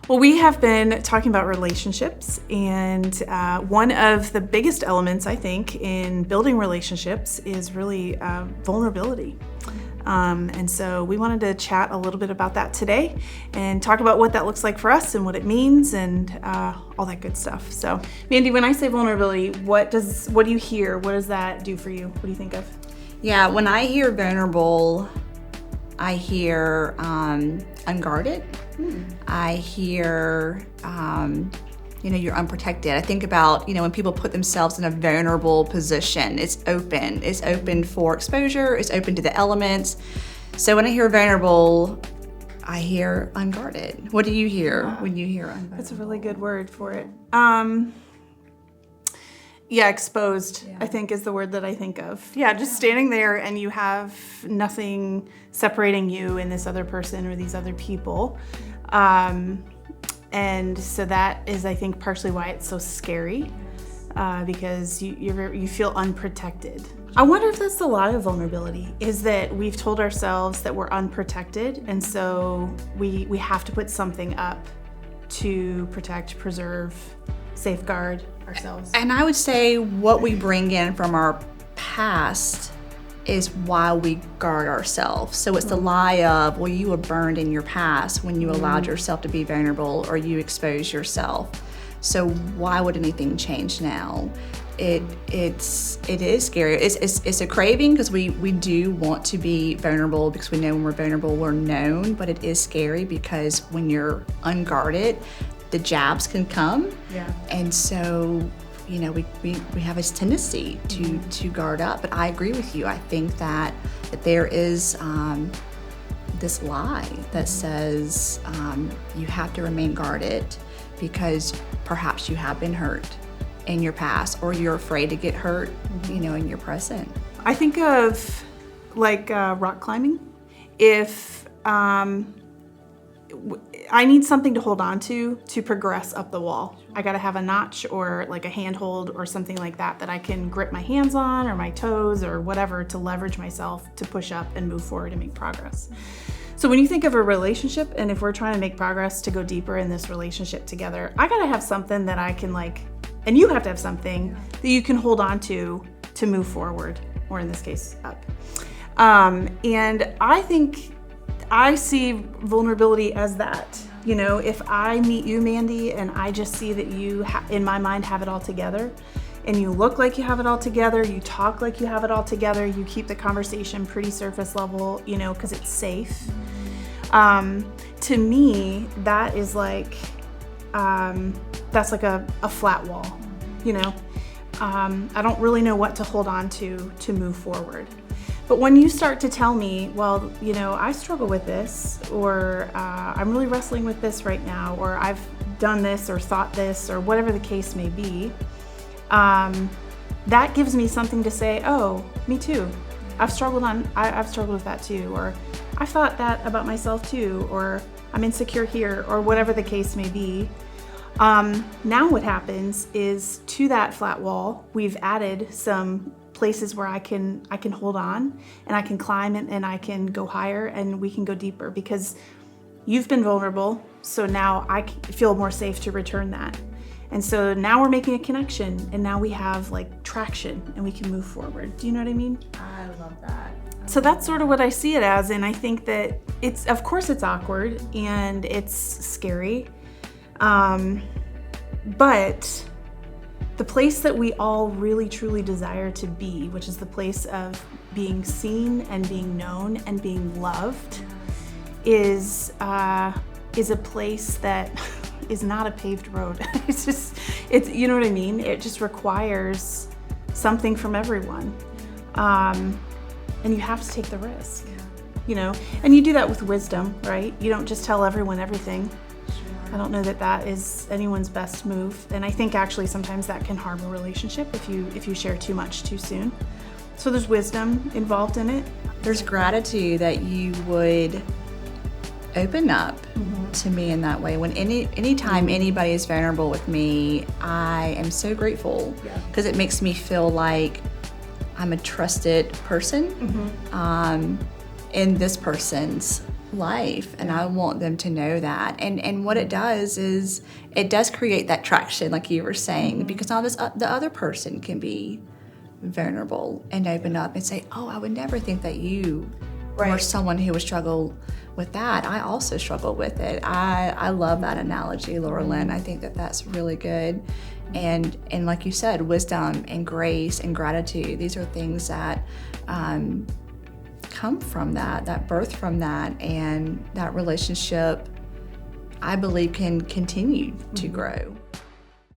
Well, we have been talking about relationships, and one of the biggest elements, I think, in building relationships is really vulnerability. And so we wanted to chat a little bit about that today and talk about what that looks like for us and what it means and all that good stuff. So, Mandy, when I say vulnerability, what do you hear? What does that do for you? What do you think of? Yeah, when I hear vulnerable, I hear unguarded. I hear, you're unprotected. I think about, when people put themselves in a vulnerable position, it's open for exposure, it's open to the elements. So when I hear vulnerable, I hear unguarded. What do you hear when you hear unguarded? That's a really good word for it. Exposed, I think, is the word that I think of. Yeah, just standing there and you have nothing separating you and this other person or these other people. And so that is, I think, partially why it's so scary, because you feel unprotected. I wonder if that's the lie of vulnerability, is that we've told ourselves that we're unprotected, and so we have to put something up to protect, preserve, safeguard ourselves. And I would say what we bring in from our past is why we guard ourselves. So it's the lie of, well, you were burned in your past when you allowed yourself to be vulnerable or you exposed yourself. So why would anything change now? It is scary. It's a craving because we do want to be vulnerable because we know when we're vulnerable we're known, but it is scary because when you're unguarded, the jabs can come. Yeah. And so, we have this tendency to guard up. But I agree with you. I think that there is this lie that says you have to remain guarded because perhaps you have been hurt in your past or you're afraid to get hurt, in your present. I think of like rock climbing. If I need something to hold on to progress up the wall. I gotta have a notch or like a handhold or something like that I can grip my hands on or my toes or whatever to leverage myself to push up and move forward and make progress. So when you think of a relationship, and if we're trying to make progress to go deeper in this relationship together, I gotta have something that I can and you have to have something that you can hold on to move forward, or in this case, up. And I think I see vulnerability as that. If I meet you, Mandy, and I just see that you, in my mind, have it all together, and you look like you have it all together, you talk like you have it all together, you keep the conversation pretty surface level, because it's safe. To me, that is that's like a flat wall, I don't really know what to hold on to move forward. But when you start to tell me, well, I struggle with this, or I'm really wrestling with this right now, or I've done this or thought this, or whatever the case may be, that gives me something to say, oh, me too. I've struggled with that too, or I thought that about myself too, or I'm insecure here, or whatever the case may be. Now what happens is, to that flat wall, we've added some places where I can hold on, and I can climb, and I can go higher, and we can go deeper because you've been vulnerable. So now I feel more safe to return that. And so now we're making a connection, and now we have traction, and we can move forward. Do you know what I mean? I love that. So that's sort of what I see it as. And I think that of course it's awkward and it's scary. But the place that we all really truly desire to be, which is the place of being seen and being known and being loved, is a place that is not a paved road. It's you know what I mean? It just requires something from everyone. And you have to take the risk, and you do that with wisdom, right? You don't just tell everyone everything. I don't know that is anyone's best move, and I think actually sometimes that can harm a relationship if you share too much too soon. So there's wisdom involved in it. There's gratitude that you would open up to me in that way. When anytime anybody is vulnerable with me, I am so grateful because it makes me feel like I'm a trusted person in this person's life, and I want them to know that. And what it does is it does create that traction, like you were saying, because now the other person can be vulnerable and open up and say, oh, I would never think that you were someone who would struggle with that. I also struggle with it. I love that analogy, Laura Lynn. I think that that's really good. And like you said, wisdom and grace and gratitude, these are things that come from that birth from that, and that relationship, I believe, can continue to grow.